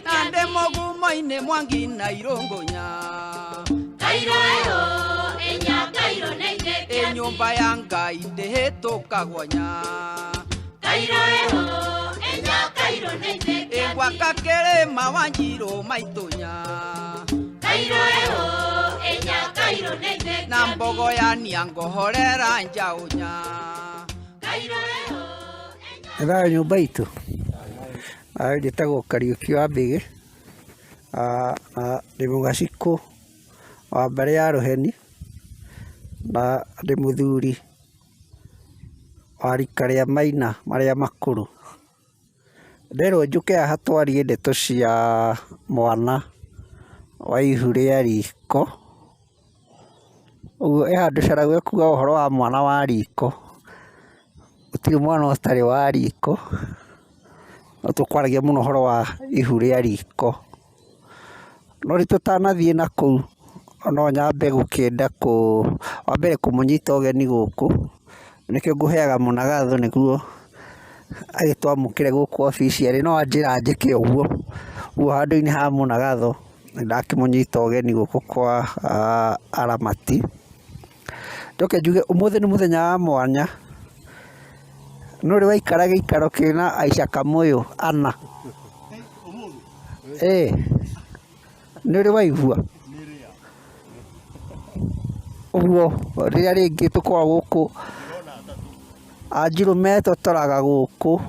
Nande mogumo-inĩ Mwangi na Irũngũnya Kairo eho enya Kairo neithekia nyũmba ya Ngai ndĩhĩtũkagwo nya Kairo eho enya Kairo neithekia gwaka kĩrĩma Wanjirũ maitũnya Kairo eho enya Kairo neithekia na mbogo ya Niangohorera njaũnya Kairo eho Ega nyũmba itũ njĩtagwo Kariũki wa Mbĩgĩ na ndĩ mũgacikũ wa mbere ya Rũheni na ndĩ mũthuri wa rika rĩa maina marĩa makũrũ. Nderwo njũke haha twarie ndeto cia mwana wa ihu rĩa riko. Ũguo handũ caragũ kuuga ũhoro wa mwana wa riko, gũtirĩ mwana ũtarĩ wa riko, no tũkwaragia mũno ũhoro wa ihu rĩa riko. No tũtanathiĩ na kũu no nyambe gũkĩenda wa mbere kũmũnyita ũgeni gũkũ, nĩkĩo ngũheaga mũnagatho nĩguo agĩtwamũkĩre gũkũ obici arĩ, no anjĩra njĩke ũguo. Ũguo handũ-inĩ ha mũnagatho nĩndakĩmũnyita ũgeni gũkũ kwa aramati. Njoke njuge ũmũthĩ nĩ mũthenya wa mwanya. Nũrĩ waikara gĩikaro kĩna Aisha Kamũyũ ana? Nĩũrĩ waigua? Ũguo rĩrĩa rĩngĩ tũkoragwo gũkũ Anjirũ metũtoraga gũkũ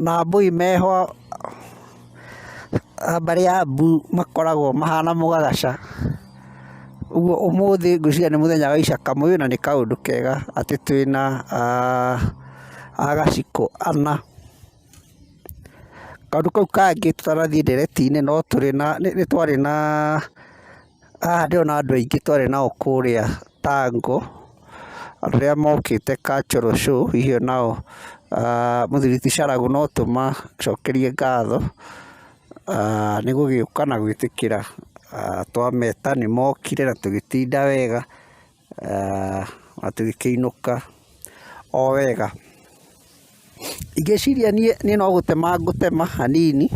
na mbũi meho mbarĩ ya Mbu makoragwo mahana mũgagaca. Ũguo ũmũthĩ ngwĩciria nĩ mũthenya wa Aisha Kamũyũ na nĩ kaũndũ kega atĩ twĩna agacikũ ana. Kaũndũ kau kangĩ tũtanathiĩ ndereti-inĩ no nĩ twarĩ na haha ndĩrona andũ aingĩ twarĩ nao kũrĩa Tango, andũ arĩa mokĩte cultural show, hihi nao mũthuri ti Caragũ no tũmacokerie ngatho nĩ gũgĩũka na gwĩtĩkĩra twameta nĩ mokire na tũgĩtinda wega na tũgĩkĩinũka o wega. Ingĩciria niĩ no gũtema ngũtema hanini.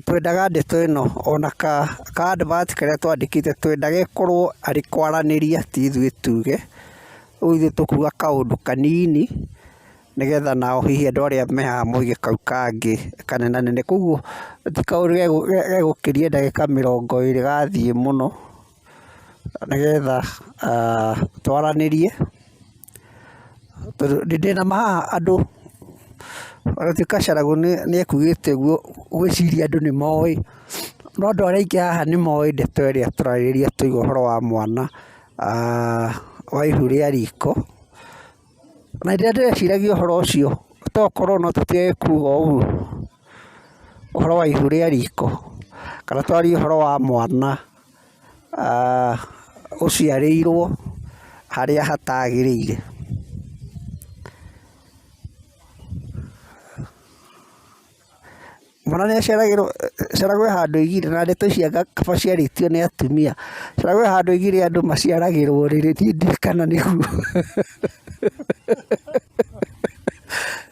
Twendaga ndeto ĩno ona ka advert karĩa twandĩkĩte twendaga ĩkorwo arĩ kwaranĩria ti ithuĩ tuge. Ũguo ithuĩ tũkuga kaũndũ kanini nĩgetha nao hihi andũ arĩa me haha moige kau kangĩ kanenanene. Koguo ti kaũndũ gegũkĩria ndagĩka 20 gathiĩ mũno nĩgetha twaranĩrie. Tondũ ndĩna haha andũ gũtuĩka Caragũ nĩ ekugĩte ũguo, gwĩciria andũ nĩ moĩ, no andũ arĩa aingĩ haha nĩ moĩ ndeto ĩrĩa tũrarĩrĩria tuge ũhoro wa mwana wa ihu rĩa riko. Na rĩrĩa ndĩreciragia ũhoro ũcio tokorwo no tũtige kuga ũguo ũhoro wa ihu rĩa riko, kana twarie ũhoro wa mwana ũciarĩirwo harĩa hatagĩrĩire. Mwana nĩ aciaragĩrwo, Caragũ handũ oigire, na ndeto ici kaba ciarĩtio nĩ atumia, Caragũ handũ oigire andũ maciaragĩrwo rĩrĩ, niĩ ndiũĩ kana nĩguo.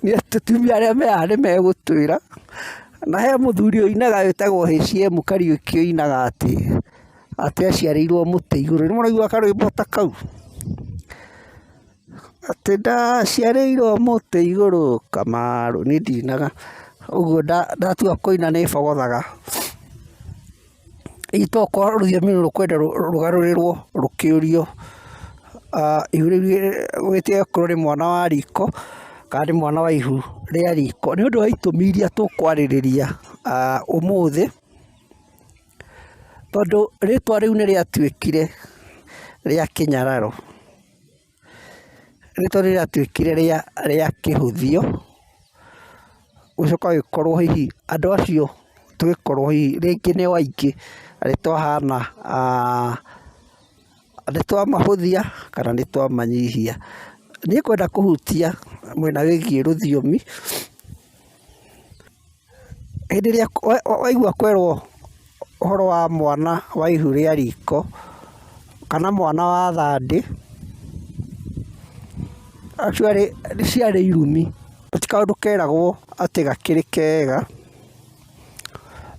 Nĩ atumia arĩa me haha nĩ megũtwĩra. Na he mũthuri ũinaga wĩtagwo HCM Kariũki ũinaga atĩ aciarĩirwo mũtĩ igũrũ. Nĩ mũraigua karwĩmbo ta kau? Atĩ ndaciarĩirwo mũtĩ igũrũ Kamarũ, niĩ ndinaga. Ũguo ndatua kũina nĩ bogothaga. Tokorwo rũthiomi rũrũ kwenda rũgarũrĩrwo rũkĩũrio ihu rĩu gwĩtĩe korwo nĩ mwana wa riko kana nĩ mwana wa ihu rĩa riko. Nĩ ũndũ wa itũmi iria tũkwarĩrĩria ũmũthĩ, tondũ rĩtwa rĩu nĩ rĩatuĩkire rĩa kĩnyararo, rĩtwa rĩu rĩatuĩkire rĩa kĩhũthio, gũcoka gũgĩkorwo hihi andũ acio tũgĩkorwo hihi rĩngĩ nĩo aingĩ nĩ twahana nĩ twamahũthia kana nĩ twamanyihia. Niĩ kwenda kũhutia mwena wĩgiĩ rũthiomi, hĩndĩ ĩrĩa waigua kwerwo ũhoro wa mwana wa ihu rĩa riko kana mwana wa thandĩ, actually ciarĩ irumi, ti kaũndũ keragwo atĩ gakĩrĩ kega,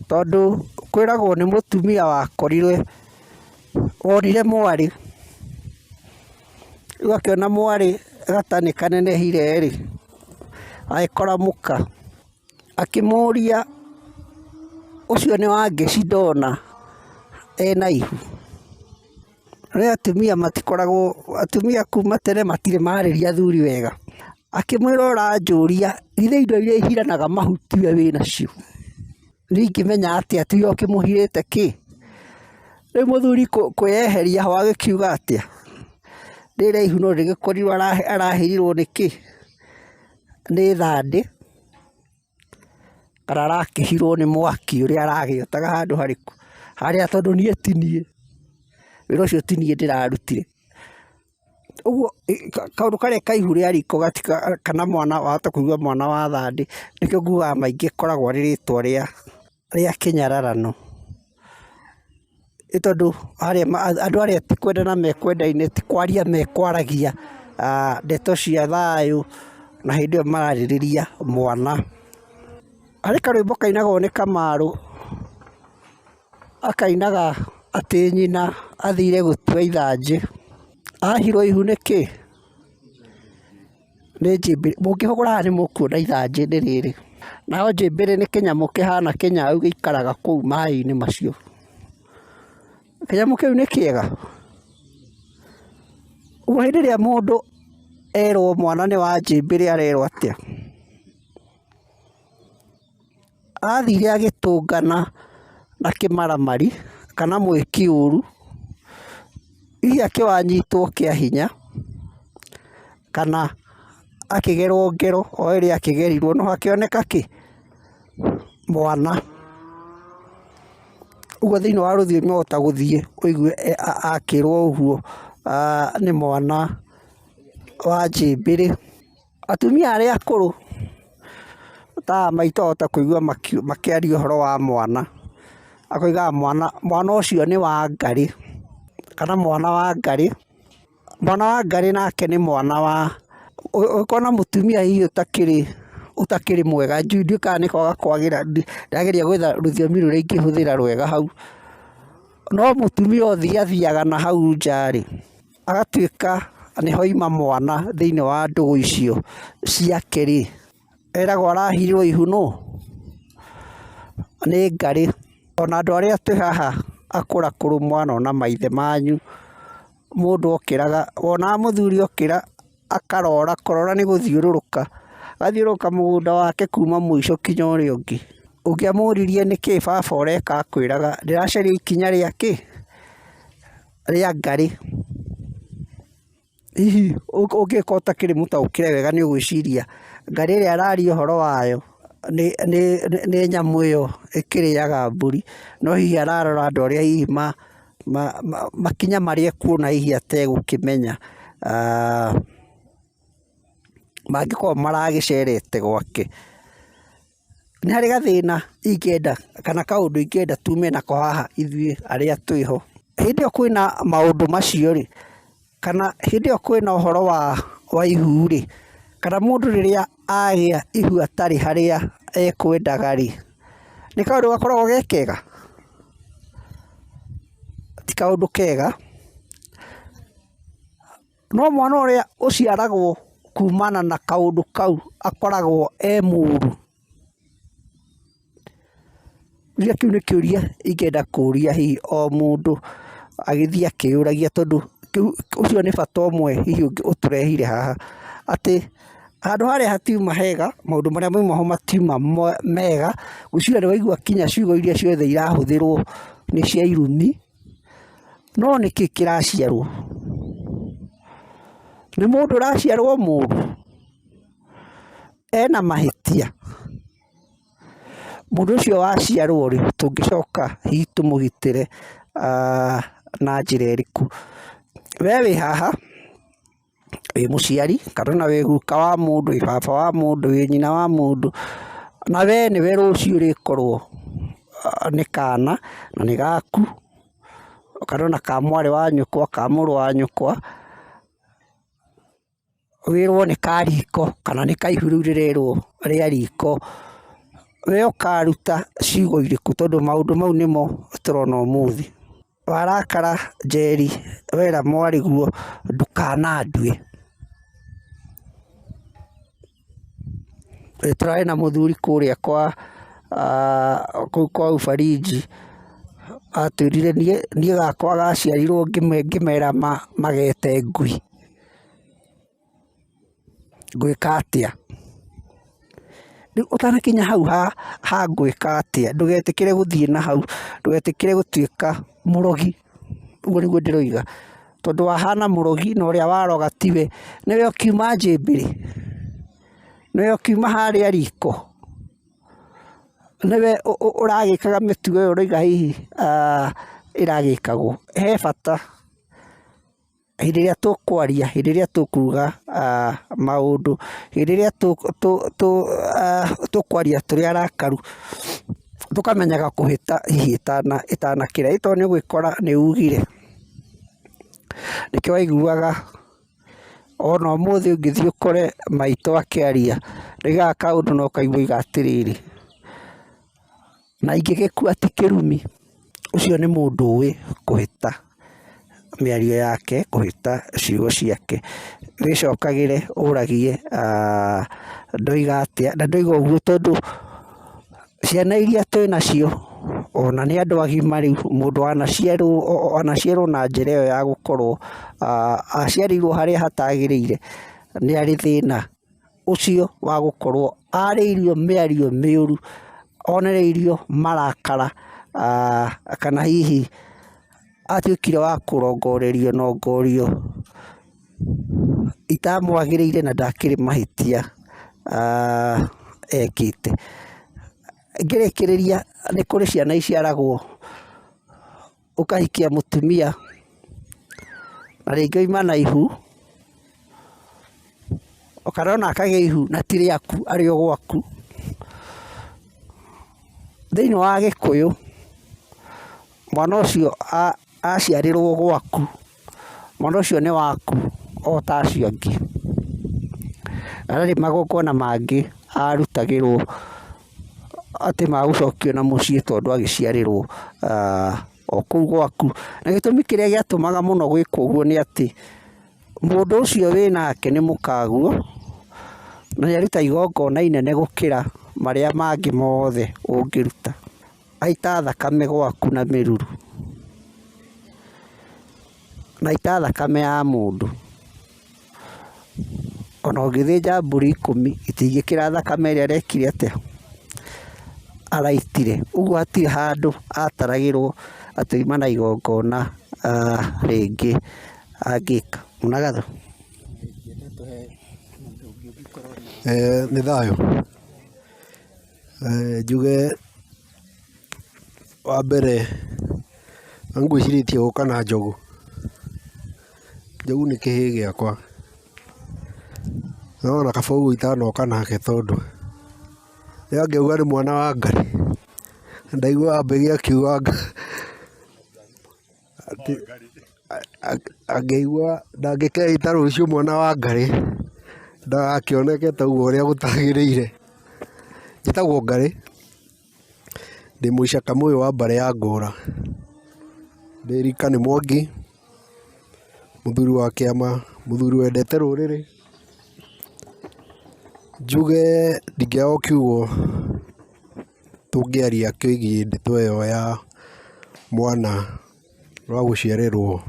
tondũ kwĩragwo nĩ mũtumia wakorirwe wonire mwarĩ, rĩu akĩona mwarĩ gatanĩ kanenehire-rĩ, agĩkora mũka, akĩmũria ũcio nĩ wa ngeci ndona ena ihu. Rĩu atumia matikoragwo, atumia kuma tene matirĩ marĩria athuri wega. Akĩmwĩra ũranjũria githĩ indo iria ihiranaga mahuti we wĩnacio, niĩ ingĩmenya atĩa tiwe ũkĩmũhirĩte kĩ? Rĩu mũthuri kwĩyeheria ho agĩkiuga atĩa, rĩrĩa ihu no rĩgĩkorirwo arahirirwo nĩkĩ? Nĩ thandĩ kana arakĩhirwo nĩ mwaki ũrĩa aragĩotaga handũ harĩkũ? Harĩa, tondũ niĩ ti niĩ, wĩra ũcio ti niĩ ndĩrarutire. Ũguo kaũndũ karĩa ka ihu rĩa riko kana mwana wahota kũigua mwana wa thandĩ, nĩkĩo ngugaga maingĩ koragwo arĩ rĩtwa rĩa kĩnyararano, nĩ tondũ andũ arĩa ti kwendana mekwendaine, ti kwaria mekwaragia ndeto cia thayũ, na hĩndĩ ĩyo mararĩrĩria mwana. Harĩ karwĩmbo kainagwo nĩ Kamarũ, akainaga atĩ nyina athire gũtua ithanjĩ, ahirwo ihu nĩkĩ? Nĩ njĩmbĩrĩ. Mũngĩhũgũra haha nĩ mũkuona ithanjĩ nĩ rĩrĩ, naho njĩmbĩrĩ nĩ kĩnyamũ kĩhana kĩnyau gĩikaraga kũu maĩ-inĩ macio. Kĩnyamũ kĩu nĩ kĩega. Ũguo hĩndĩ ĩrĩa mũndũ erwo mwana nĩ wa njĩmbĩrĩ arerwo atĩa? Athire agĩtũngana na kĩmaramari kana mwĩki ũru, hihi akĩwanyitwo kĩa hinya, kana akĩgerwo ngero o ĩrĩa akĩgerirwo, no hakĩoneka kĩ? Mwana. Ũguo thĩinĩ wa rũthiomi wahota gũthiĩ ũigue akĩrwo ũguo nĩ mwana wa njĩmbĩrĩ. Atumia arĩa akũrũ ta maitũ wahota kũigua makĩaria ũhoro wa mwana, akoigaga mwana ũcio nĩ wa Ngarĩ, kana mwana wa Ngarĩ. Mwana wa Ngarĩ nake nĩ mwana wa, ũkona mũtumia hihi ũtakĩrĩ mwega, ndiũĩ kana nĩ kwaga kwagĩra, ndageria gwetha rũthiomi rũrĩa ingĩhũthĩra rwega hau, no mũtumia ũthiathiaga na hau nja-rĩ, agatuĩka nĩ hoima mwana thĩinĩ wa ndũgũ icio ciake-rĩ, eragwo arahirirwo ihu nũ? Nĩ Ngarĩ. Ona andũ arĩa twĩ haha akũrakũrũ mwanona maithe manyu, mũndũ okĩraga, wonaga mũthuri okĩra akarora, kũrora nĩ gũthiũrũrũka, athiũrũrũka mũgũnda wake kuma mũico kinya ũrĩa ũngĩ. Ũngĩamũririe nĩkĩ baba ũreka, akwĩraga ndĩracaria ikinya rĩa kĩ? Rĩa Ngarĩ. Hihi ũngĩkorwo ũtakĩrĩ mũtaũkĩre wega nĩ ũgwĩciria Ngarĩ ĩrĩa araria ũhoro wayo nĩ nyamũ ĩyo ĩkĩrĩaga mbũri, no hihi ararora andũ arĩa hihi makinya marĩa ekuona hihi ategũkĩmenya, mangĩkorwo maragĩcerete gwake. Nĩ harĩ gathĩna ingĩenda kana kaũndũ ingĩenda tume nako haha ithuĩ arĩa twĩho. Hĩndĩ ĩyo kwĩna maũndũ macio-rĩ, kana hĩndĩ ĩyo kwĩna ũhoro wa ihu-rĩ, kana mũndũ rĩrĩa agĩa ihu atarĩ harĩa ekwendaga-rĩ, nĩ kaũndũ gakoragwo ge kega? Ti kaũndũ kega. No mwana ũrĩa ũciaragwo kumana na kaũndũ kau akoragwo mũũru. Kĩu nĩ kĩũria ingĩenda kũria hihi o mũndũ agĩthiĩ akĩyũragia, tondũ ũcio nĩ bata ũmwe hihi ũtũrehire haha, atĩ handũ harĩa hatiuma hega, maũndũ marĩa mauma ho matiuma mega. Gwĩciria nĩ waigua kinya ciugo iria ciothe irahũthĩrwo nĩ cia irumi, no nĩkĩ kĩraciarwo? Nĩ mũndũ ũraciarwo mũũru, ena mahĩtia. Mũndũ ũcio waciarwo-rĩ, tũngĩcoka hihi tũmũgitĩre na njĩra ĩrĩkũ? We wĩ haha wĩ mũciari, kana wĩ guka wa mũndũ, wĩ baba wa mũndũ, wĩ nyina wa mũndũ, na we nĩwe rũciũ ũrĩkorwo nĩ kana na nĩ gaku, kana ona ka mwarĩ wa nyũkwa, ka mũrũ wa nyũkwa. wĩrwo nĩ ka riko kana nĩ kaihu rĩu rĩrerwo rĩa riko, we ũkaruta ciugo irĩkũ, tondũ maũndũ mau nĩmo tũrona ũmũthĩ. Warakara Njeri, wera mwarĩguo ndukanandue. Tũrarĩ na mũthuri kũrĩa kũu kwa Ufariji, atwĩrire niĩ gakwa gaciarirwo ngĩmera magete ngui, ngwĩka atĩa? Rĩu ũtanakinya hau ha ngwĩka atĩa, ndũgetĩkĩre gũthiĩ na hau, ndũgetĩkĩre gũtuĩka mũrogi. Ũguo nĩguo ndĩroiga, tondũ wahana mũrogi na ũrĩa waroga tiwe, nĩwe ũkiuma njĩmbĩrĩ, nĩwe ũkiuma harĩa riko, nĩwe ũragĩkaga mĩtugo ĩyo ũroiga hihi ĩragĩkagwo. He bata hĩndĩ ĩrĩa tũkwaria, hĩndĩ ĩrĩa tũkuga maũndũ, hĩndĩ ĩrĩa tũkwaria tũrĩ arakaru, tũkamenyaga kũhĩta hihi ĩtanakĩra, tondũ nĩ ũgwĩkora nĩ ugire. Nĩkĩo waiguaga ona ũmũthĩ ũngĩthiĩ ũkore maitũ akĩaria rĩgaga kaũndũ no kaiguaga atĩrĩrĩ, na ingĩgĩkua ti kĩrumi. Ũcio nĩ mũndũ ũĩ kũhĩta mĩario yake, kũhĩta ciugo ciake. Wĩcokagĩre ũragie ndoiga atĩa, na ndoiga ũguo tondũ ciana iria twĩ nacio ona nĩ andũ agima rĩu. Mũndũ wanaciarwo na njĩra ĩyo ya gũkorwo aciarĩirwo harĩa hatagĩrĩire nĩ arĩ thĩna ũcio wa gũkorwo arĩirio mĩario mĩũru, onereirio marakara, kana hihi atuĩkire wa kũrongorerio nongorio itamwagĩrĩire na ndakĩrĩ mahĩtia ekĩte. Ngĩrĩkĩrĩria, nĩ kũrĩ ciana iciaragwo, ũkahikia mũtumia na rĩngĩ oima na ihu, kana ona akagĩa ihu na ti rĩaku, arĩ o gwaku. Thĩinĩ wa Gĩkũyũ, mwana ũcio aciarĩrwo gwaku, mwana ũcio nĩ waku o ta acio angĩ. Ararĩ magongona mangĩ arutagĩrwo atĩ magũcokio na mũciĩ tondũ agĩciarĩrwo o kũu gwaku. Na gĩtũmi kĩrĩa gĩatũmaga mũno gwĩkwo ũguo nĩ atĩ mũndũ ũcio wĩ nake nĩ mũkaguo, na nĩaruta igongona inene gũkĩra marĩa mangĩ mothe ũngĩruta. Aita thakame gwaku na mĩruru, na aita thakame ya mũndũ. Ona ũngĩthĩnja mbũri 10 itingĩkĩra thakame ĩrĩa arekire atĩa, araitire. Ũguo hatirĩ handũ ataragĩrwo atĩ oima na igongona rĩngĩ angĩka. Mũnagatho nĩ thayũ. Njuge wa mbere ngwĩcirĩtie gũka na njogu. Njogu nĩ kĩhĩĩ gĩakwa, no na kaba ũguo itanoka nake, tondũ rĩrĩa ngĩuga nĩ mwana wa Ngarĩ, ndaigua Mbegĩ akiuga angĩigua ndangĩkeita rũciũ mwana wa Ngarĩ, ndagakĩoneke ta ũguo ũrĩa gũtagĩrĩire. Njĩtagwo Ngarĩ, ndĩ mũicaka-mũyũ wa Mbare ya Ngũra, ndĩ rika nĩ Mwangi, mũthuri wa kĩama, mũthuri wendete rũrĩrĩ. Njuge ndingĩaga kiugo tũngĩaria kĩgiĩ ndeto ĩyo ya mwana wa gũciarĩrwo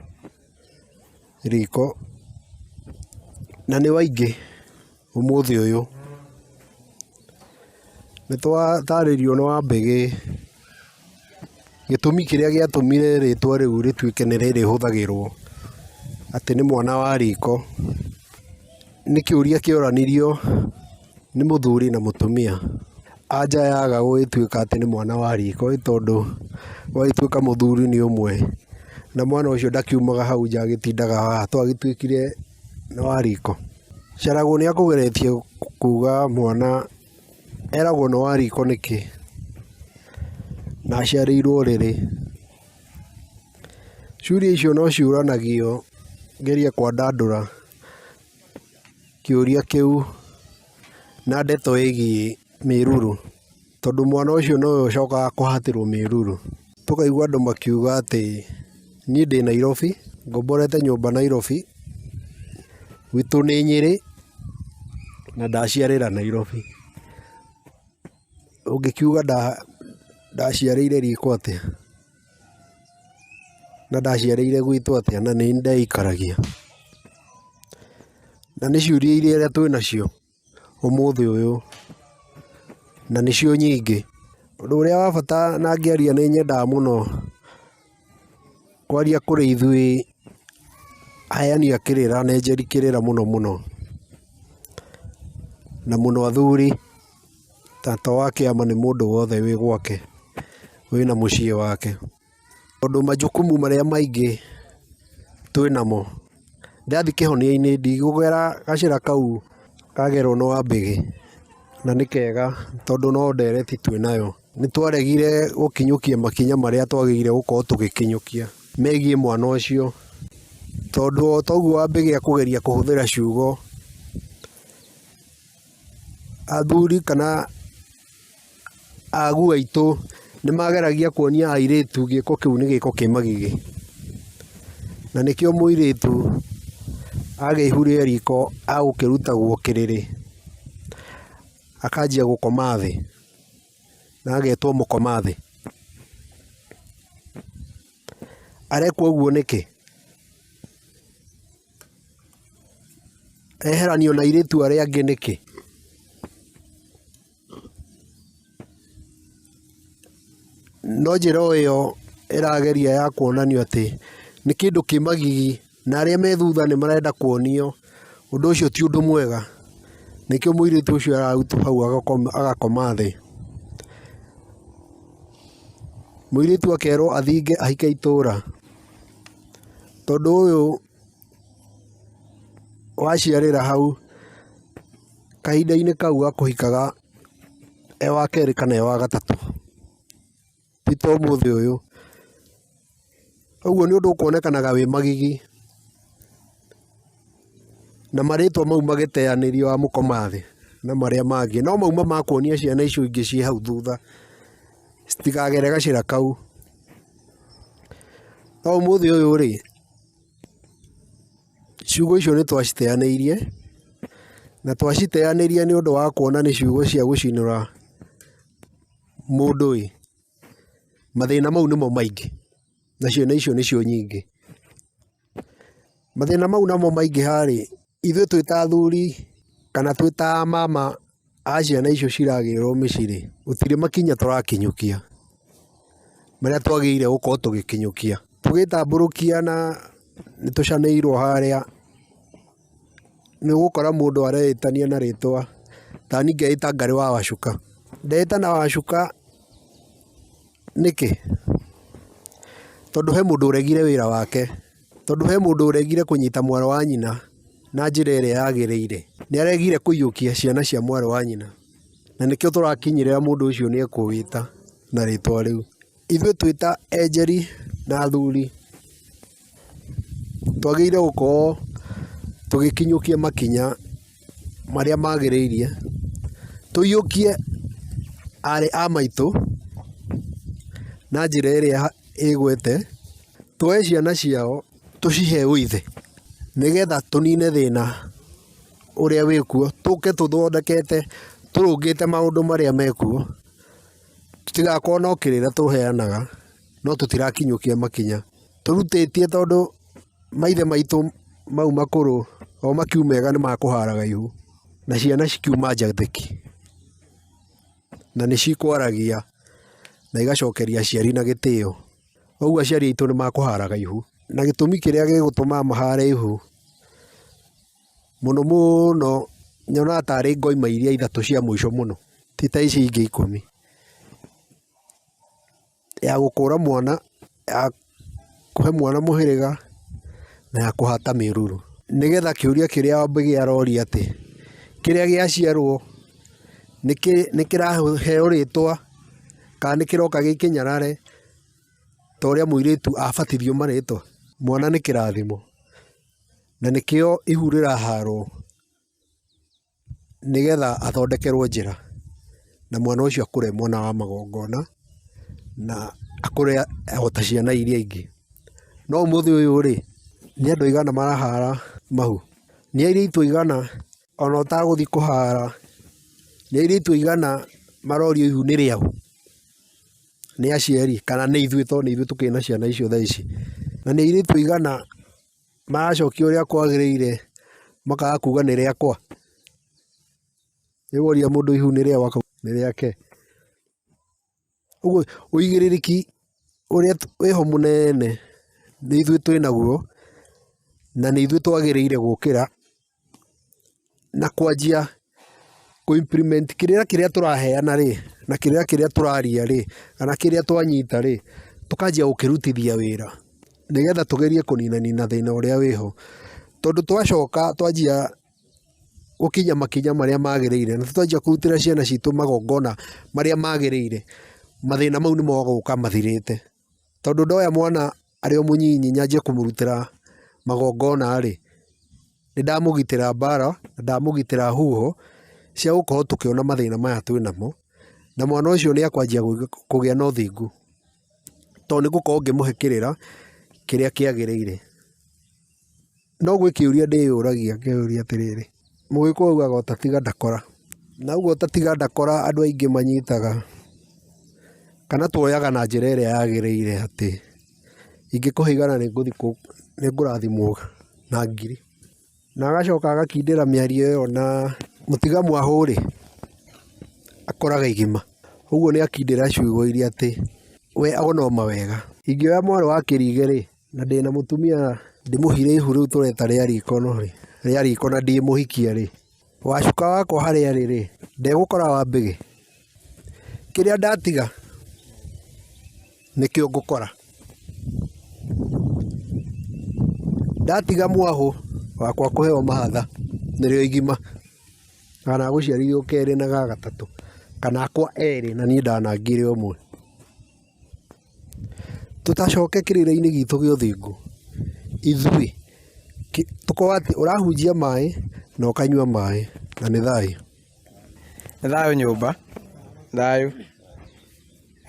riko, na nĩ waingĩ ũmũthĩ ũyũ. Nĩ twatarĩrio nĩ wa Mbegĩ gĩtũmi kĩrĩa gĩatũmire rĩtwa rĩu rĩtuĩke nĩ rĩrĩhũthagĩrwo atĩ nĩ mwana wa riko. Nĩ kĩũria kĩoranirio nĩ mũthuri na mũtumia, anja yaga gũgĩtuĩka atĩ nĩ mwana wa riko, tondũ wagĩtuĩka mũthuri nĩ ũmwe na mwana ũcio ndakiumaga hau nja, agĩtindaga haha, twagĩtuĩkire nĩ wa riko. Caragũ nĩ akũgeretie kuga mwana eragwo nĩ wa riko nĩkĩ, na aciarĩirwo rĩrĩ. Ciũria icio no ciũranagio ngerie kwandandũra kĩũria kĩu na ndeto ĩgiĩ mĩruru, tondũ mwana ũcio nowe ũcokaga kũhatĩrwo mĩruru. Tũkaigua andũ makiuga atĩ niĩ ndĩ Nairobi, ngomborete nyũmba Nairobi, gwitũ nĩ Nyĩrĩ na ndaciarĩra Nairobi. Ũngĩkiuga ndaciarĩire riko atĩa na ndaciarĩire gwitũ atĩa na nĩ ndeikaragia, na nĩ ciũria iria twĩ nacio ũmũthĩ ũyũ, na nĩcio nyingĩ. Ũndũ ũrĩa wa bata na ngĩaria nĩ nyendaga mũno kwaria kũrĩ ithuĩ aheani a kĩrĩra, nenjeri kĩrĩra mũno na mũno athuri. Tata wa kĩama nĩ mũndũ wothe wĩ gwake, wĩna mũciĩ wake, tondũ majukumu marĩa maingĩ twĩ namo. Ndathi kĩhonia-inĩ ndigũgera gacĩra kau kagerwo nĩ Wambĩgĩ, na nĩ kega tondũ no ndereti twĩ nayo. Nĩ twaregire gũkinyũkia makinya marĩa twagĩrĩire gũkorwo tũgĩkinyũkia megiĩ mwana ũcio, tondũ toguo Wambĩgĩ akũgeria kũhũthĩra ciugo, athuri kana agu aitũ nĩ mageragia kuonia airĩtu gĩko kĩu nĩ gĩko kĩ magigi, na nĩkĩo mũirĩtu agĩihũria riko agũkĩrutagwo kĩrĩrĩ akanjia gũkoma thĩ na agetwo mũkoma thĩ. Arekwo ũguo nĩkĩ? Eheranio na airĩtu arĩa angĩ nĩkĩ? No njĩra o ĩyo ĩrageria ya kuonanio atĩ nĩ kĩndũ kĩ magigi, na arĩa me thutha nĩ marenda kuonio ũndũ ũcio ti ũndũ mwega. Nĩkĩo mũirĩtu ũcio ararutwo hau agakoma thĩ. Mũirĩtu akerwo athinge ahike itũũra, tondũ ũyũ waciarĩra hau kahinda-inĩ kau gakũhikaga e wa kerĩ kana e wa gatatũ, ti ta ũmũthĩ ũyũ. Ũguo nĩ ũndũ ũkuonekanaga wĩ magigi, na marĩtwa mau magĩteanĩrio wa mũkoma thĩ na marĩa mangĩ no mauma ma kuonia ciana icio ingĩ ciĩ hau thutha citikagere gacĩra kau. No ũmũthĩ ũyũ rĩ, ciugo icio nĩ twaciteanĩirie, na twaciteanĩrie nĩ ũndũ wa kuona nĩ ciugo cia gũcinũra mũndũ. Mathĩna mau nĩmo maingĩ na ciana icio nĩcio nyingĩ. Mathĩna mau namo maingĩ harĩ ithuĩ twĩ ta athuri kana twĩ ta mama a ciana icio ciragĩrwo mĩciĩ, gũtirĩ makinya tũrakinyũkia marĩa twagĩrĩire gũkorwo tũgĩkinyũkia. Tũgĩtambũrũkia na nĩ tũcanĩirwo harĩa, nĩ ũgũkora mũndũ areĩtania na rĩtwa, ta niĩ ngeĩta Ngarĩ wa Wacuka. Ndeĩta Wacuka nĩkĩ? Tondũ he mũndũ ũregire wĩra wake, tondũ he mũndũ ũregire kũnyita mwarĩ wa nyina na njĩra ĩrĩa yagĩrĩire. Nĩ aregire kũiyũkia ciana cia mwarĩ wa nyina, na nĩkĩo tũrakinyĩrĩra mũndũ ũcio nĩ ekũwĩta na rĩtwa rĩu. Ithuĩ twĩ ta enjeri na athuri twagĩrĩire gũkorwo tũgĩkinyũkia makinya marĩa magĩrĩirie, tũiyũkie arĩ a maitũ na njĩra ĩrĩa ĩgwete, twoe ciana ciao tũcihe ũithe, nĩgetha tũnine thĩna ũrĩa wĩkuo, tũke tũthondekete tũrũngĩte maũndũ marĩa mekuo. Tũtigakorwo no kĩrĩra tũheanaga no tũtirakinyũkia makinya. Tũrutĩtie tondũ maithe maitũ mau makũrũ o makiumega nĩ makũharaga ihu, na ciana cikiuma njathĩki na nĩ cikwaragia na igacokeria aciari na gĩtĩo. Ũguo aciari aitũ nĩ makũharaga ihu, na gĩtũmi kĩrĩa gĩgũtũma mahare ihu mũno mũno nyonaga tarĩ ngoima iria ithatũ cia mũico mũno, ti ta ici ingĩ 10, ya gũkũra mwana, ya kũhe mwana mũhĩrĩga na ya kũhata mĩruru. Nĩgetha kĩũria kĩrĩa Wambĩgĩ aroria atĩ kĩrĩa gĩaciarwo nĩ kĩraheo rĩtwa kana nĩ kĩroka gĩkĩnyarare ta ũrĩa mũirĩtu abatithio marĩtwa. Mwana nĩ kĩrathimo, na nĩkĩo ihu rĩraharwo nĩgetha athondekerwo njĩra na mwana ũcio akũre mwana wa magongona na akũre ota ciana iria ingĩ. No ũmũthĩ ũyũ rĩ, nĩ andũ aigana marahara mahu, nĩ airĩtu aigana ona ũtagũthiĩ kũhara, nĩ airĩtu aigana marorio ihu nĩ rĩao nĩ aciari kana nĩ ithuĩ, tondũ nĩ ithuĩ tũkĩrĩ na ciana icio thaa ici, na nĩ airĩtu aigana maracokio ũrĩa kwagĩrĩire makaga kuga nĩ rĩakwa. Nĩworia mũndũ ihu nĩ rĩao nĩ rĩake. Ũguo ũigĩrĩrĩki ũrĩa wĩho mũnene nĩ ithuĩ twĩ naguo, na nĩ ithuĩ twagĩrĩire gũkĩra na kwanjia implement kĩrĩa tũraheana rĩ, na kĩrĩa tũraria rĩ, kana kĩrĩa twanyita rĩ, tũkanjia gũkĩrutithia wĩra nĩgetha tũgerie kũninanina thĩna ũrĩa wĩho, tondũ twacoka twanjia gũkinya makinya marĩa magĩrĩire na twanjia kũrutĩra ciana citũ magongona marĩa magĩrĩire, mathĩna mau nĩ mogũka mathirĩte. Tondũ ndoya mwana arĩ o mũnyinyi nyanjie kũmũrutĩra magongona rĩ, nĩ ndamũgitĩra mbara na ndamũgitĩra huho cia gũkorwo tũkĩona mathĩna maya twĩ namo, na mwana ũcio nĩ akwanjia kũgĩa na ũthingu, tondũ nĩ gũkorwo ngĩmũhe kĩrĩa kĩagĩrĩire. No gwĩ kĩũria ndĩyũragia, kĩũria atĩrĩrĩ, Mũgĩkũyũ augaga ũtatiga ndakora, na ũguo ũtatiga ndakora andũ aingĩ manyitaga kana tuoyaga na njĩra ĩrĩa yagĩrĩire, atĩ ingĩkũhe igana nĩ ngũrathimwo na ngiri, na agacoka agakindĩra mĩario ĩyo na mũtiga mwahũ rĩ akoraga igima. Ũguo nĩ akindĩra ciugo iria atĩ we ona mawega. Ingĩoya mwarĩ wa kĩrige rĩ, na ndĩna mũtumia ndĩmũhire ihu rĩu tũreta rĩa riko na ndĩmũhikia rĩ, wacuka wakwa harĩa rĩ, ndegũkora wa mbĩgĩ. Kĩrĩa ndatiga nĩkĩo ngũkora. Ndatiga mwahũ wakwa kũheo mahatha nĩrĩo igima, kana gũciarithio kerĩ na gagatatũ, kana akwa erĩ na niĩ ndanangire ũmwe. Tũtacoke kĩrĩra-inĩ gitũ gĩa ũthingu ithuĩ tũkorwo atĩ ũrahunjia maĩ na ũkanyua maĩ, na nĩ thayũ. Nĩ thayũ nyũmba, thayũ.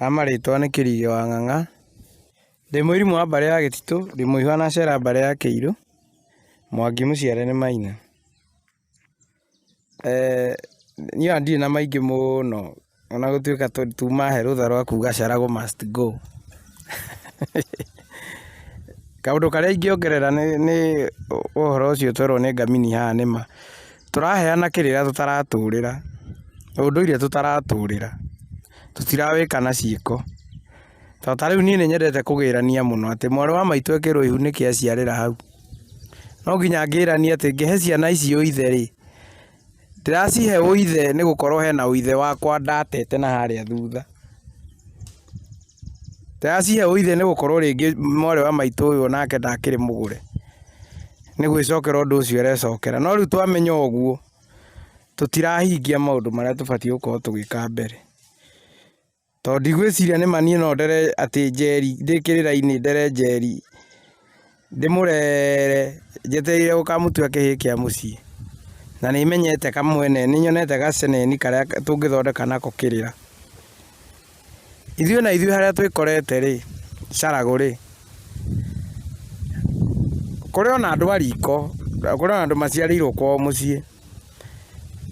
Amarĩtwa nĩ Kĩrige wa Ng'ang'a, ndĩ mũirimu wa mbarĩ ya Gĩtitũ, ndĩ mũihwa na cera mbarĩ ya Kĩirũ, Mwangi mũciare nĩ Maina. Niĩ ndirĩ na maingĩ mũno, ona gũtuĩka tumahe rũtha rwa kuga Charago must go. Kaũndũ karĩa ingĩongerera nĩ ũhoro ũcio twerwo nĩ Ngamini haha nĩma, tũraheana kĩrĩra tũtaratũrĩra, ũndũire tũtaratũrĩra, tũtirawĩka na ciĩko. Tondũ ta rĩu niĩ nĩ nyendete kũgĩrania mũno atĩ mwarĩ wa maitũ ekĩrwo ihu nĩkĩ aciarĩra hau. No nginya ngĩrania atĩ ngĩhe ciana ici ũithe rĩ, ndĩracihe ũithe nĩ gũkorwo hena ũithe wakwa ndatete na harĩa thutha. Ndĩracihe ũithe nĩ gũkorwo rĩngĩ mwarĩ wa maitũ ũyũ nake ndakĩrĩ mũgũre, nĩ gwĩcokera ũndũ ũcio arecokera. No rĩu twamenya ũguo tũtirahingia maũndũ marĩa tũbatiĩ gũkorwo tũgĩka mbere. Tondũ ndigwĩciria nĩ ma niĩ no ndere atĩ Njeri ndĩ kĩrĩra-inĩ ndere Njeri ndĩmũrere njetereire gũkamũtua kĩhĩĩ kĩa mũciĩ, na nĩ menyete kamwene, nĩ nyonete gaceneni karĩa tũngĩthondeka nako kĩrĩra. Ithuĩ na ithuĩ harĩa twĩkorete rĩ, Charago rĩ, kũrĩ ona andũ a riko, kũrĩ ona andũ maciarĩirwo kwao mũciĩ,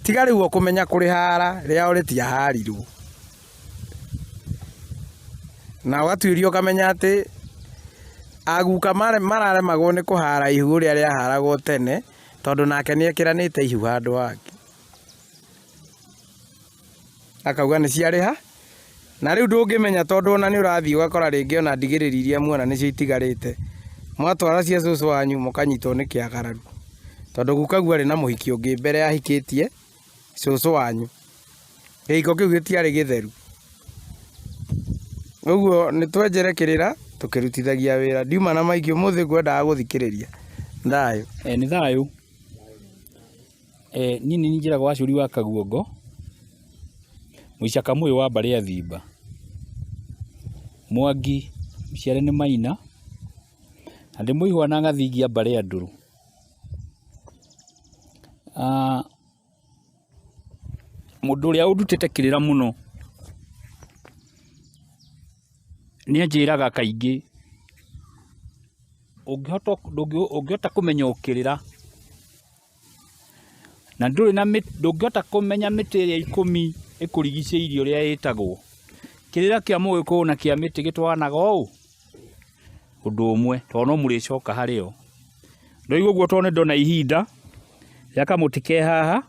tiga rĩu kũmenya kũrĩ hara rĩao rĩtiaharirwo, na ũgatuĩrio ũkamenya atĩ aguka mararemagwo nĩ kũhara ihu ũrĩa rĩaharagwo tene, tondũ nake nĩ ekĩranĩte ihu handũ hangĩ, akauga nĩ ciarĩha. Na rĩu ndũngĩmenya tondũ ona nĩ ũrathiĩ ũgakora rĩngĩ ona ndigĩrĩri iria muona nĩcio itigarĩte, mwatwara cia cũcũ wanyu mũkanyitwo nĩ kĩagararu, tondũ gukaguo arĩ na mũhiki ũngĩ mbere ahikĩtie cũcũ wanyu, gĩhiko kĩu gĩtiarĩ gĩtheru. Ũguo nĩ twenjere kĩrĩra tũkĩrutithagia wĩra. Ndiuma na maingĩ, ũmũthĩ ngwendaga gũthikĩrĩria. Thayũ. Nĩ thayũ. Niĩ nĩ njĩragwo Wacuri wa Kaguongo, Mũicaka mũyũ wa mbarĩ ya Thimba. Mwangi mũciare nĩ Maina, na ndĩ mũihwa na Ngathingia mbarĩ ya Ndũrũ. mundu uria undutite kirira muno ni anjiraga kaingi ungihota kumenya ukirira na ndungihota kumenya miti iria 10 ikurigicĩirie uria yitagwo kirira kia Mũgĩkũyũ na kia miti gitwanaga ũũ undu umwe to no mũrĩcoka harĩo ndoigua guo to ndona ihinda ya kamuti ke haha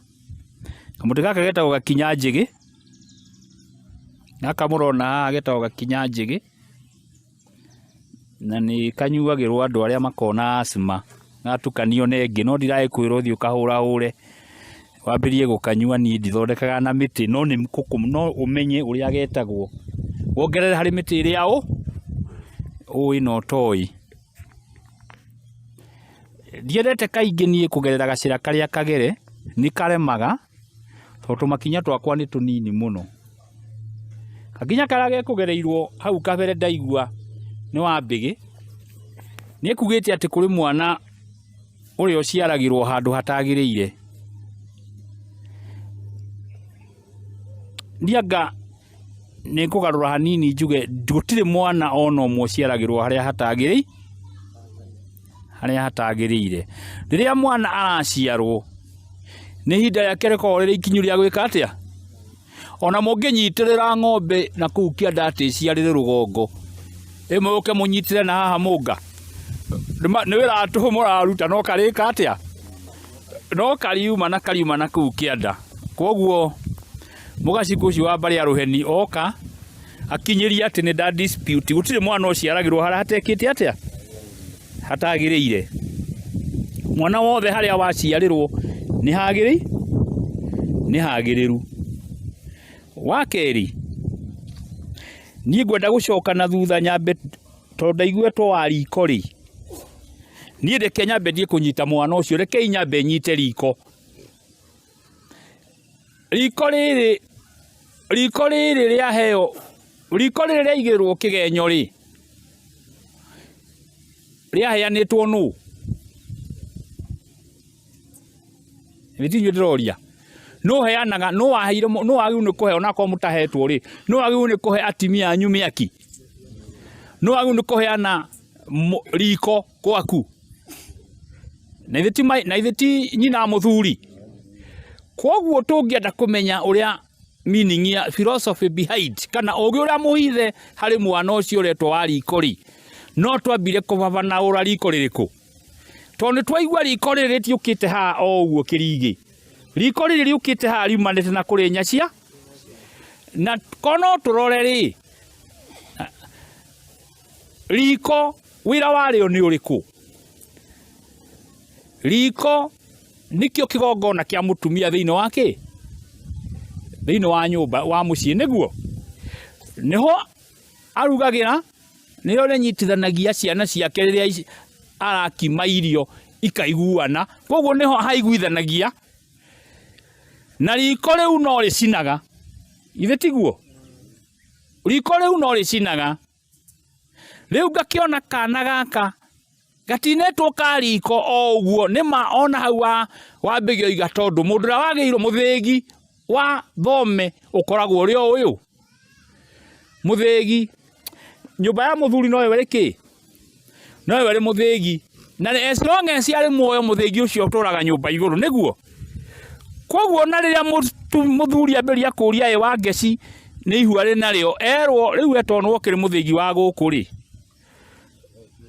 kamuti gaka getagwo gakinya-njĩgĩ gaka mũrona haha getagwo gakinya-njĩgĩ na nĩ kanyuagĩrwo andũ arĩa makona asthma gatukanio na ĩngĩ no ndiragĩkwĩra ũthiĩ ũkahũrahũre wambĩrĩrie gũkanyua niĩ ndithondekaga na mĩtĩ no ũmenye ũrĩa getagwo wongerere harĩ mĩtĩ ĩrĩa ũĩ no toĩ ndiendete kaingĩ niĩ kũgerera gacĩra karĩa kagere nĩ karemaga tondũ tũmakinya twakwa nĩ tũnini mũno gakinya karĩa gekũgereirwo hau kabere ndaigua nĩ Wambĩgĩ nĩ kugĩte atĩ kũrĩ mwana ũrĩa ũciaragĩrwo handũ hatagĩrĩire ndianga nĩ kũgarũra hanini njuge gũtirĩ mwana ona ũmwe ũciaragĩrwo harĩa hatagĩrĩire rĩrĩa mwana araciarwo nĩ ihinda rĩake rĩkoragwo rĩrĩ ikinyu rĩa gwĩka atĩa ona mũngĩnyitĩrĩra ng'ombe na kũu kĩanda atĩ ĩciarĩre rũgongo ĩmwe ũke mũnyitĩre na haha mũnga nĩ wĩra tũhũ mũraruta no karĩka atĩa no kariuma na kũu kĩanda koguo mũgacikũ ũcio wa mbarĩ ya rũheni oka akinyĩria atĩ nĩ nda dispute gũtirĩ mwana ũciaragĩrwo harĩa hatekĩte atĩa hatagĩrĩire mwana wothe harĩa waciarĩrwo nĩ hagĩrĩru wa kerĩ niĩ ngwenda gũcoka na thutha nyambe tondũ ndaiguĩtwo wa riko rĩ niĩ reke nyambe thiĩ kũnyita mwana ũcio rekei nyambe nyite riko rĩrĩ rĩaheo riko rĩrĩ rĩaigĩrĩrwo kĩgenyo rĩ rĩaheanĩtwo nũ gĩtinyuĩ ndĩroria no heanaga no waheire no wagĩrĩirwo nĩ kũhe onakorwo mũtahetwo rĩ no wagĩrĩirwo nĩ kũhe atimia anyu mĩaki no wagĩrĩirwo nĩ kũheana riko gwaku na ithe ti nyina mũthuri koguo tũngĩenda kũmenya ũrĩa meaning ya philosophy behind kana ũgĩ ũrĩa mũhithe harĩ mwana ũcio ũretwo wa riko rĩ no twambire kũbabana ũra riko rĩrĩkũ tondũ twaigua riko rĩrĩ rĩtiũkĩte haha o ũguo kĩrigĩ riko rĩrĩ rĩũkĩte haha riumanĩte na kũrĩ nyacia na kono tũrore rĩ riko wĩra warĩo nĩ ũrĩkũ riko nĩkĩo kĩgongona kĩa mũtumia thĩinĩ wa nyũmba wa mũciĩ nĩguo nĩho arugagĩra nĩho rĩnyitithanagia ciana ciake rĩrĩa arakima irio ikaiguana koguo nĩho haiguithanagia na riko rĩu no rĩcinaga ithe tiguo riko rĩu no rĩcinaga rĩu ngakĩona kana gaka gatinetwo ka riko o ũguo nĩma ona hau Wambĩgĩ oiga tondũ mũndũ ũrĩa wagĩirwo mũthĩgi wa thome ũkoragwo ũrĩ o ũyũ mũthĩgi nyũmba ya mũthuri no ĩwe rĩkĩ no ĩwe rĩ mũthĩgi na as long as arĩ muoyo mũthĩgi ũcio ũtũraga nyũmba igũrũ nĩguo koguo na rĩrĩa mũthuri ambĩrĩria kũria ĩ wa ngeci nĩ ihua rĩnarĩo erwo rĩu etonwo kĩrĩ mũthĩgi wa gũkũ rĩ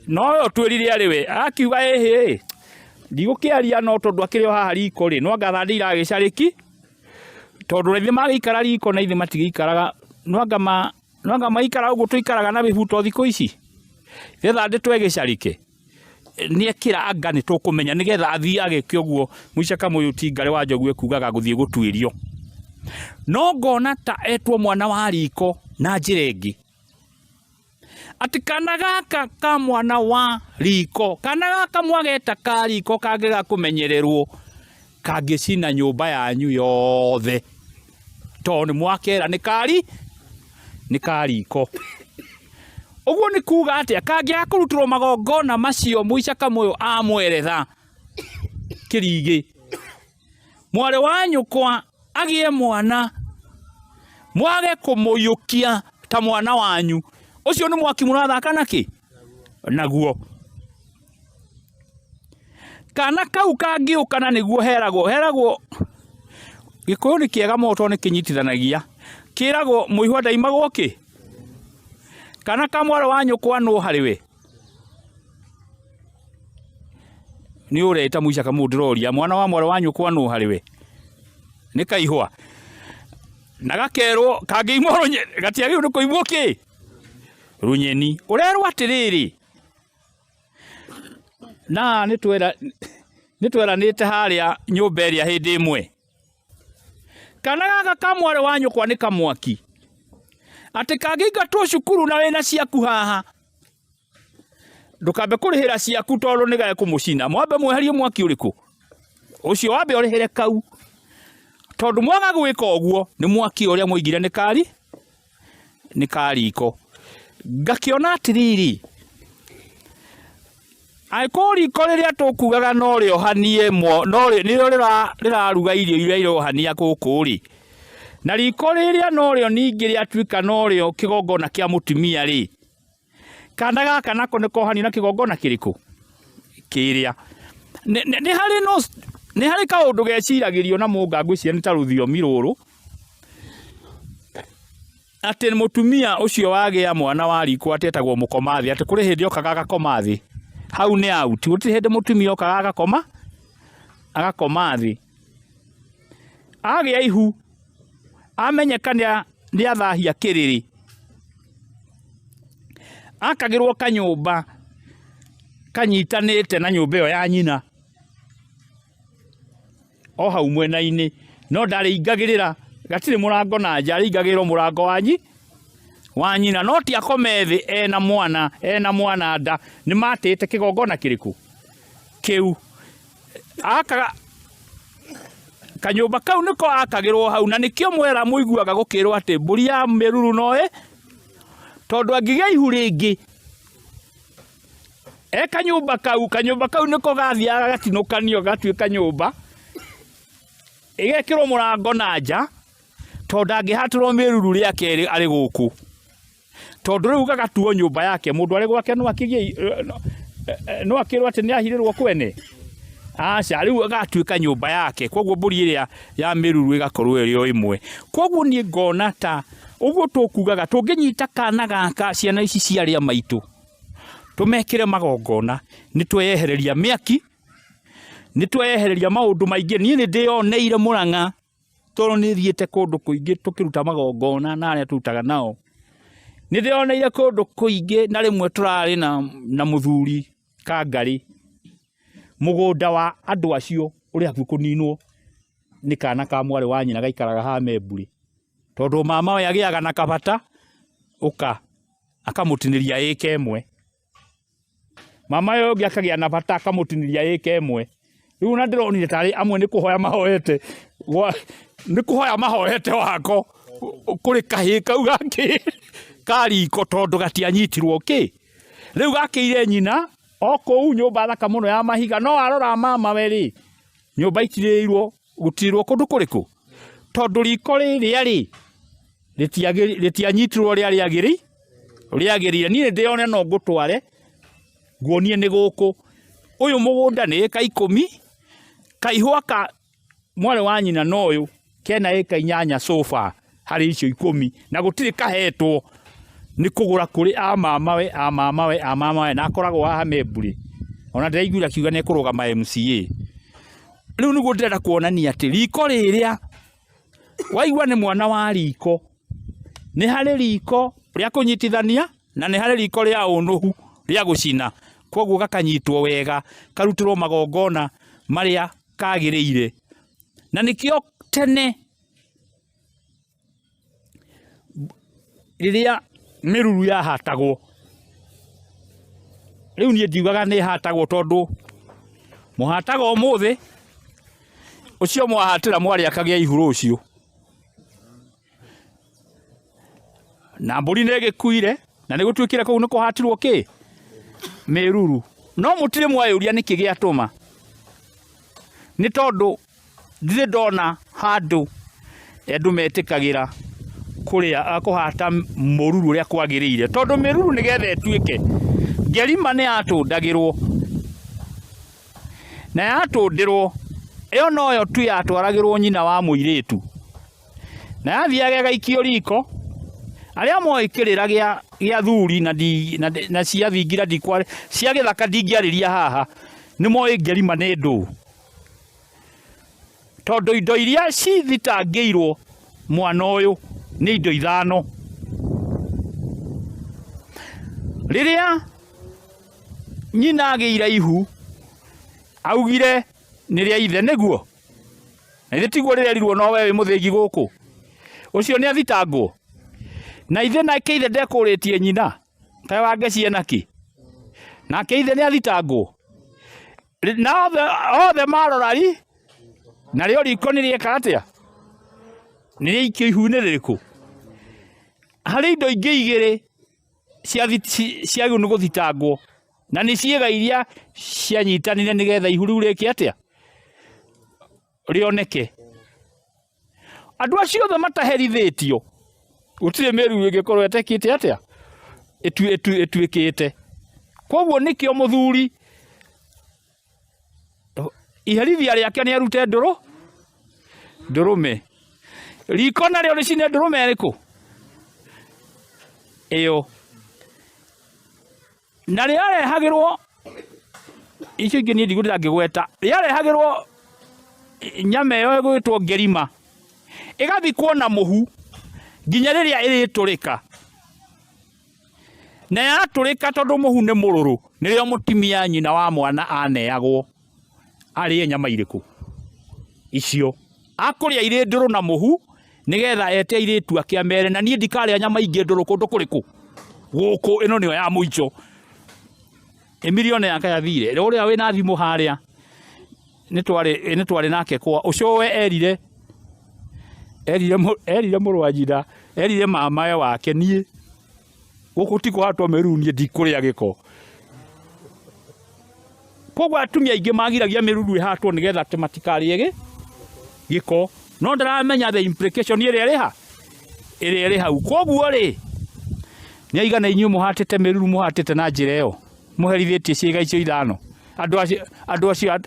no yo twĩrire arĩ we akiuga ĩhĩ ndigũkĩaria no tondũ akĩrĩ o haha riko rĩ no ngatha ndiragĩcarĩki tondũ ithe magĩikara riko na ithe matigĩikaraga no anga maikara ũguo tũikaraga na bibuto thikũ ici getha ndĩtwe gĩcarĩke nĩekĩra anga nĩ tũkũmenya nĩgetha athiage kĩoguo Mũica Kamũyũ Tingare wa Njogu ekugaga gũthiĩ gũtuĩrio no ngona ta etwo mwana wa riko na njĩra ĩngĩ atĩ kana gaka ka mwana wa riko kana gaka mwageta ka riko kangĩga kũmenyererwo kangĩcina nyũmba yanyu yothe tondũ mwakera nĩ ka riko ũguo nĩ kuga atĩa kangĩaga kũrutĩrwo magongona macio Mũica Kamũyũ amweretha kĩrigĩ mwarĩ wa nyũkwa agĩe mwana mwage kumuyukia ta mwana wanyu ucio ni mwaki murathaka naki naguo kana kau kangiukana niguo heragwo gikuyu ni kiega moto ni kinyitithanagia kiragwo muihwa ndaimagwo ki kana kamwaro wanyu kwanu hariwe ni ureta muica kamundiroria mwana wa mwaro wanyu kwanu hariwe ni kaihwa na gakerwo kangiimwo gatiagirwo ni kuimwo ki runyeni urerwo atiriri na nitweranite haria nyumba iria hindi imwe kana gaka kamwaro wanyu kwa ni kamwaki ati kangiingatwo cukuru na wina ciaku haha ndukambe kurihira ciaku tondu ni gae kumucina mwambe mweherie mwaki uriku ucio wambe urihire kau tondu mwaga gwika uguo ni mwaki uria muigire ni kariko ngakiona atiriri aiko riko riria tukugaga no rio hanie no rio riraruga irio iria irohania gukuri na riko riria no rio ningi riatuika no rio kigongona kia mutumia ri kana gaka nako niko hani na kigongona kiriku kiria ni hari kaundu geciragirio na munga ngwiciria ni ta ruthiomi ruru ati mutumia ucio wagia mwana wa riko atetagwo mukomathi ati kuri hindi okaga gakomathi hau ni out gutiri hindi mutumia okaga agakomathi agia ihu amenyekana ni athahia kiriri akagirwo kanyumba kanyitanite na nyumba iyo ya nyina o hau mwena-ini no ndari ingagirira gatiri murango na nja ingagirwo murango wa nyina no ti akomethi ena mwana nda ni matite kigongona kiriku kiu aka kanyumba kau niko akagirwo hau na nikio mwera muiguaga gukirwo ati mburi ya miruru noe tondu angigia ihu ringi kanyumba kau niko gathiaga gatinukanio gatuika nyumba igekirwo murango na nja tondu angihatirwo miruru riake ari guku tondu riu gagatuo nyumba yake mundu ari gwake no akirwo ati ni ahirirwo kwene aca riu agatuika nyumba yake koguo mburi iria ya miruru igakorwo iri imwe koguo ni ngona ta uguo tukugaga tunginyita kana gaka ciana ici ciaria maitu tumekire magongona nitweyehereria miaki nitweyehereria maundu maingi ni ndioneire Murang'a tondu ni thiete kundu kuingi tukiruta magongona na aria turutaga nao ni ndioneire kundu kuingi na rimwe turari na muthuri Kangari mugunda wa andu acio uri hakuhi kuninwo ni kana ka mwari wa nyina gaikaraga ha Memburi tondu mama we agiaga na kabata uka akamutiniria eka imwe mama yo ngiakagia na bata akamutiniria eka imwe riu na ndironire tari amwe ni kuhoya mahoete wako kuri kahi kau gaki kariko tondu gatianyitirwo ki riu gakiire nyina okou nyumba thaka muno ya mahiga no arora mama weri nyumba itirirwo gutirwo kundu kuriku tondu riko riria ritianyitirwo riagirire ni ndione no ngutware nguonie ni guku uyu mugunda ni eka 10 kaihwa ka mwari wa nyina noyu kena eka 8 sofa hari icio 10 na gutiri kahetwo ni kugura kuri a mama we na akoragwo haha Memburi ona ndiraiguira kiuga ni kurugama MCA riu niguo ndirenda kuonania ati riko riria waigua ni mwana wa riko ni hari riko ria kunyitithania na ni hari riko ria unuhu ria gucina koguo gakanyitwo wega karutirwo magongona maria kagiriire na nikio tene riria miruru yahatagwo riu nie ndiugaga ni hatagwo tondu muhataga umuthi ucio mwahatira mwari akagia ihuru ucio na mburi negikuire na nigutwikire kou niko hatirwo ki miruru no mutire mwayuria niki giatuma ni tondu ndire ndona handu endu metikagira kuria kuhata mururu uria kwagirire tondu miruru nigetha etuike ngerima ni atundagirwo na yatundirwo iyo noyo tu yatwaragirwo nyina wa muiritu na yathiaga gaikio riko aria moikirira gia thuri na ciathingira ndikware cia githaka ndingiariria haha ni moi ngerima ni ndu tondu indo iria cithitangirwo mwana uyu ni indo 5 riria nyina agiira ihu augire ni ria ithe niguo na ithe tiguo rirerirwo no we muthingi guku ucio ni athitangwo na ithe na keithe ndekuritie nyina ta wange ciana ki na keithe ni athitangwo na othe marorari na rio riko ni rieka atia ni riikio ihu-ini ririku hari indo ingi igiri ciagio ni guthitangwo na ni ciega iria cianyitanire nigetha ihu riu riki atia rioneke andu acio othe mataherithitio gutire miru ingikorwo etekite atia etuikite koguo nikio muthuri iherithia riake ni arute ndurume riko nario ricine ndurume riku iyo na riarehagirwo icio ingi ni ndigurira ngigweta riarehagirwo nyama iyo igwitwo ngerima igathikwo na muhu nginya riria iriturika na yaturika tondu muhu ni mururu nirio mutimia nyina wa mwana aneagwo arie nyama iriku icio akuria iri nduru na muhu nigetha ete iritu akiamere na nie ndikaria nyama ingi nduru kundu kuriku guku ino niyo ya muico emilione yake yathire riria wina thimu haria ni twari nake kwa ucowe erire murwanjira erire mamae wake nie guku tiko hatwo merunie ndikuria giko koguo atumia ingi magiragia miruru ihatwo nigetha matikariege giko no ndaramenya the implication iria iri hau koguo ri ni aigana inyu muhatite miruru muhatite na njira iyo muherithitie ciiga icio 5 andu acio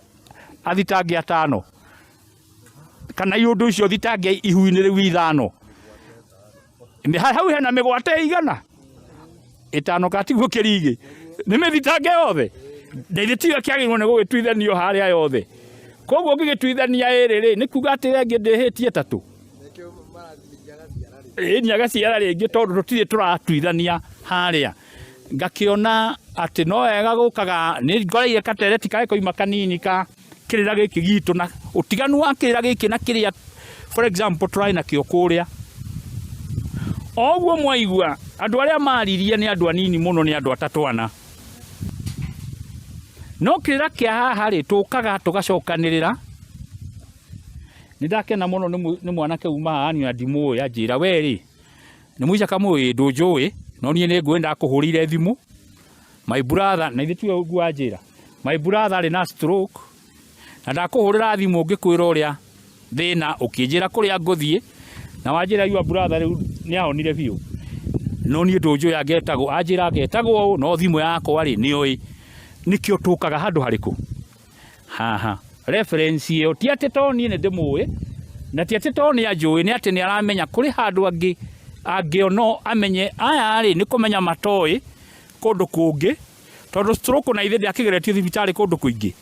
athitangi 5 kana iundu icio thitangi ihu-ini riu 5 hau hena migwate igana 5 katiguo kirigi ni mithitange yothe ndithitio kiagirwo ni gugituithanio haria yothe koguo ngigituithania iri ni kuga ati wengi ndihitie 3 ni agaciara ringi tondu tutire turatuithania haria ngakiona ati no wega gukaga ni ngoreire katereti kae koima kanini ka kirira giki gitu na utiganu wa kirira giki na kiria for example try na kio kuria oguo mwaigua andu aria maririe ni andu anini muno ni andu 3 ana no kirira kia haha ri tukaga tugacokanirira nindakena muno ni mwanake uma haha ya ndimu ya njira weri ni muica kamwe ndunjui no nie ni ngwenda kuhurire thimu my brother na ithitu ugu ajira my brother ari na stroke na ndakuhurira thimu ngikwira uria thina ukinjira kuria nguthie na wanjira your brother ni ahonire biu no nie ndunjui agetagwo ajira agetagwo no thimu yako ari ni oi nikio tukaga handu hariku haha reference iyo ti ati to nie ndimuwe na ti ati to ni ajui ni ati ni aramenya kuri handu angiono amenye aya ari ni kumenya matoi kundu kungi tondu stroke na ithe ndiakigeretio thibitari kundu kuingi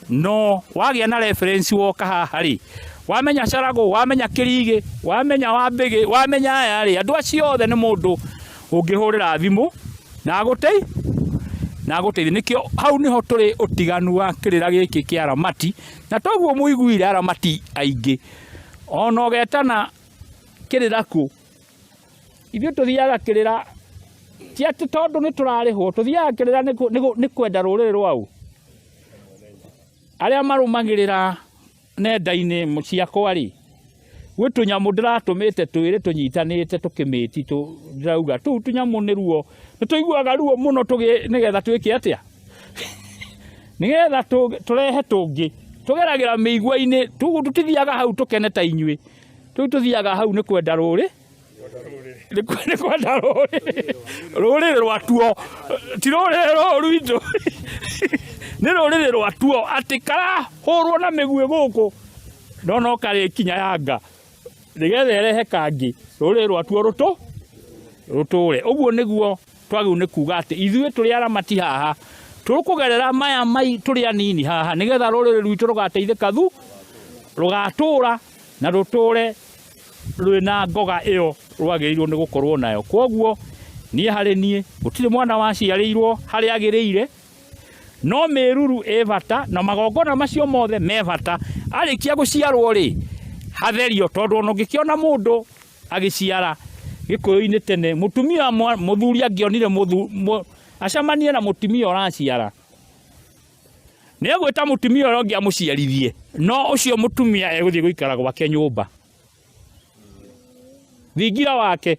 no wagia na reference woka haha ri wamenya Charago wamenya Kirigi wamenya Wambigi wamenya aya ri andu acio othe ni mundu ungihurira thimu na guteithia nikio hau niho turi utiganu wa kirira giki kia Aramati na toguo muiguire Aramati aingi ono getana kirira ku ithio tuthiaga kirira ti ati tondu ni turarihwo tuthiaga kirira ni kwenda ruriri rwau aria marumagirira nenda-ini muciakwa ri gwi tunyamu ndiratumite twiri tunyitanite tukimiti ndirauga tu tunyamu ni ruo nituiguaga ruo muno nigetha twike atia nigetha turehe tungi tugeragira miigua-ini tutithiaga hau tukene ta inyui tuthiaga hau ni kwenda nä kwenda rå rä rwa tuo ti rå rä rå rwitå nä rå rä rwa tuo atä karahå rwo na mä guä gå kå ndona karä kinya yanga nä getha erehe kangä rå rä rwa tuo rå tå re å guo nä guo twagä nä kuga atä ithuä tå rä aramati haha tå rå kå gerera maya mai tå rä anini haha nä getha rå rä rä rwitå rå gateithä ka thu rå gatå ra na rå tå re rwä na ngoga ä yo rwagä rä irwo nä gå korwo nayo koguo niä harä niä gå tirä mwana waciarä irwo harä agä rä ire no mä ruru ä bata na magongona macio mothe me bata arä kia gå ciarwo rä hatherio tondå ona å ngä kä ona må ndå agä ciara gä kå yå-inä tene må tumia må thuri angä onire acemanie na må tumia å raciara nä egwä ta må tumia å rä å ngä amå ciarithie no å cio må tumia egå thiä gå ikara gwake nyå mba thingira wake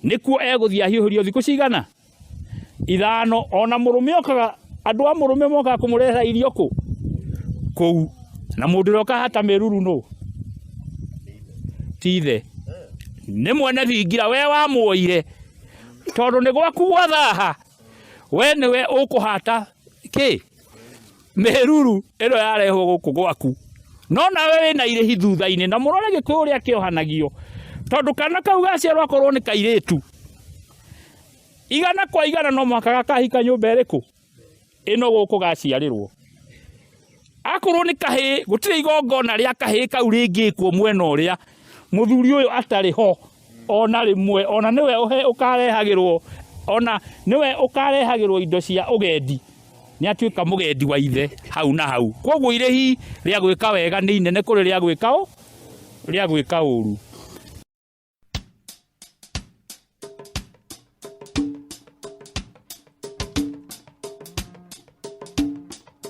nä kuo egå thiä ahiå hä rio thikå cigana 5 ona må rå me okaga andå a må rå me mokaga kå må rehera irio kå na må ndå rä oka hata mä ruru no tithe nä mwene thingira we wa muoire tondå nä gwaku gwathaha we nä we å kå hata kä mä ruru ä no yarehwo gå kå gwaku no nawe wä na irä hi thutha-inä na må rore gä kå å rä a kä ohanagio tondå kana kau gaciarwo akorwo nä kairä tu 100 kwa 100 no mwaka gakahika nyå mba ä rä kå ä no gå kå gaciarä rwo akorwo nä kahä gå tirä igongona rä a kahä kau rä ngä kwo mwena å rä a må thuri å yå atarä ho ona rä mwe ona nä we å karehagä rwo ona nä we å karehagä rwo indo cia å gendi nä atuä ka må gendi wa ithe hau na hau koguo irä hi rä a gwä ka wega nä inene kå rä rä a gwä ka å ru